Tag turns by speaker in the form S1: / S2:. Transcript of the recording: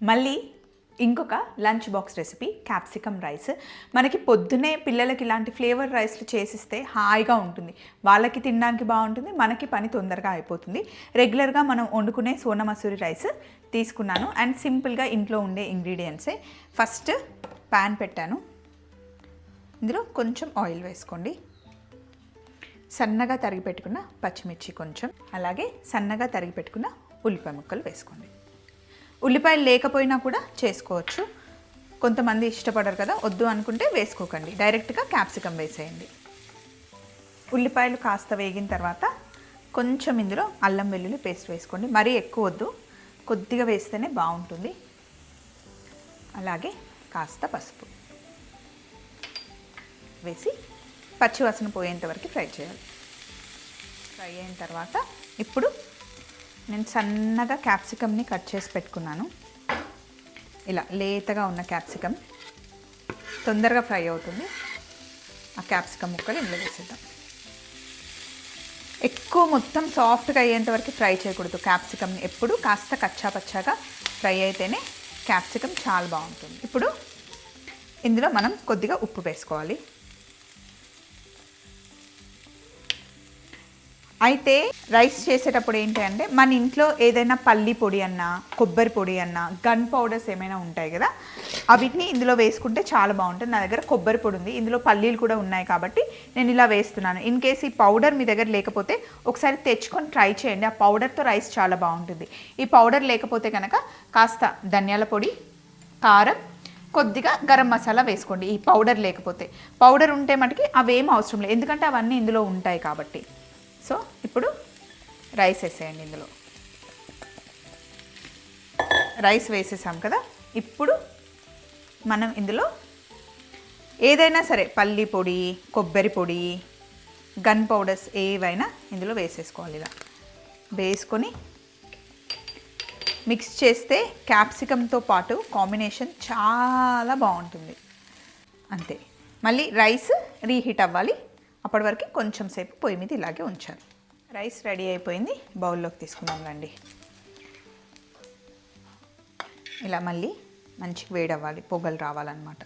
S1: మళ్ళీ ఇంకొక lunch box recipe capsicum rice. మనకి పొద్దునే పిల్లలకి ఇలాంటి ఫ్లేవర్ రైస్లు చేసిస్తే హాయిగా ఉంటుంది. వాళ్ళకి తినడానికి బాగుంటుంది, మనకి పని తొందరగా అయిపోతుంది. రెగ్యులర్గా మనం వండుకునే సోనా మసూరి రైస్ తీసుకున్నాను అండ్ సింపుల్గా ఇంట్లో ఉండే ఇంగ్రీడియంట్సే. ఫస్ట్ ప్యాన్ పెట్టాను, ఇందులో కొంచెం ఆయిల్ వేసుకోండి. సన్నగా తరిగి పెట్టుకున్న పచ్చిమిర్చి కొంచెం, అలాగే సన్నగా తరిగి పెట్టుకున్న ఉల్లిపాయ ముక్కలు వేసుకోండి. ఉల్లిపాయలు లేకపోయినా కూడా చేసుకోవచ్చు, కొంతమంది ఇష్టపడరు కదా, వద్దు అనుకుంటే వేసుకోకండి, డైరెక్ట్గా క్యాప్సికమ్ వేసేయండి. ఉల్లిపాయలు కాస్త వేగిన తర్వాత కొంచెం ఇందులో అల్లం వెల్లుల్లి పేస్ట్ వేసుకోండి. మరీ ఎక్కువ వద్దు, కొద్దిగా వేస్తేనే బాగుంటుంది. అలాగే కాస్త పసుపు వేసి పచ్చివాసన పోయేంత వరకు ఫ్రై చేయాలి. ఫ్రై అయిన తర్వాత ఇప్పుడు నేను సన్నగా క్యాప్సికమ్ని కట్ చేసి పెట్టుకున్నాను. ఇలా లేతగా ఉన్న క్యాప్సికమ్ తొందరగా ఫ్రై అవుతుంది. ఆ క్యాప్సికమ్ ముక్కలు ఇందులో వేసేద్దాం. ఎక్కువ మొత్తం సాఫ్ట్గా అయ్యేంత వరకు ఫ్రై చేయకూడదు. క్యాప్సికమ్ని ఎప్పుడు కాస్త కచ్చా పచ్చాగా ఫ్రై అయితేనే క్యాప్సికమ్ చాలా బాగుంటుంది. ఇప్పుడు ఇందులో మనం కొద్దిగా ఉప్పు వేసుకోవాలి. అయితే రైస్ చేసేటప్పుడు ఏంటి అంటే మన ఇంట్లో ఏదైనా పల్లి పొడి అన్నా, కొబ్బరి పొడి అన్నా, గన్ పౌడర్స్ ఏమైనా ఉంటాయి కదా, వీటిని ఇందులో వేసుకుంటే చాలా బాగుంటుంది. నా దగ్గర కొబ్బరి పొడి ఉంది, ఇందులో పల్లీలు కూడా ఉన్నాయి కాబట్టి నేను ఇలా వేస్తున్నాను. ఇన్ కేస్ ఈ పౌడర్ మీ దగ్గర లేకపోతే ఒకసారి తెచ్చుకొని ట్రై చేయండి. ఆ పౌడర్తో రైస్ చాలా బాగుంటుంది. ఈ పౌడర్ లేకపోతే కనుక కాస్త ధనియాల పొడి, కారం, కొద్దిగా గరం మసాలా వేసుకోండి. ఈ పౌడర్ లేకపోతే, పౌడర్ ఉంటే మటుకి అవేం అవసరం లేదు, ఎందుకంటే అవన్నీ ఇందులో ఉంటాయి కాబట్టి. సో ఇప్పుడు రైస్ వేసేయండి. ఇందులో రైస్ వేసేసాం కదా, ఇప్పుడు మనం ఇందులో ఏదైనా సరే పల్లి పొడి, కొబ్బరి పొడి, గన్ పౌడర్స్ ఏవైనా ఇందులో వేసేసుకోవాలి. ఇలా వేసుకొని మిక్స్ చేస్తే క్యాప్సికమ్తో పాటు కాంబినేషన్ చాలా బాగుంటుంది. అంతే, మళ్ళీ రైస్ రీహీట్ అవ్వాలి. అప్పటి వరకు కొంచెం సేపు పొయ్యి మీద ఇలాగే ఉంచాలి. రైస్ రెడీ అయిపోయింది, బౌల్లోకి తీసుకుందాం రండి. ఇలా మళ్ళీ మంచిగా వేడవ్వాలి, పొగలు రావాలన్నమాట.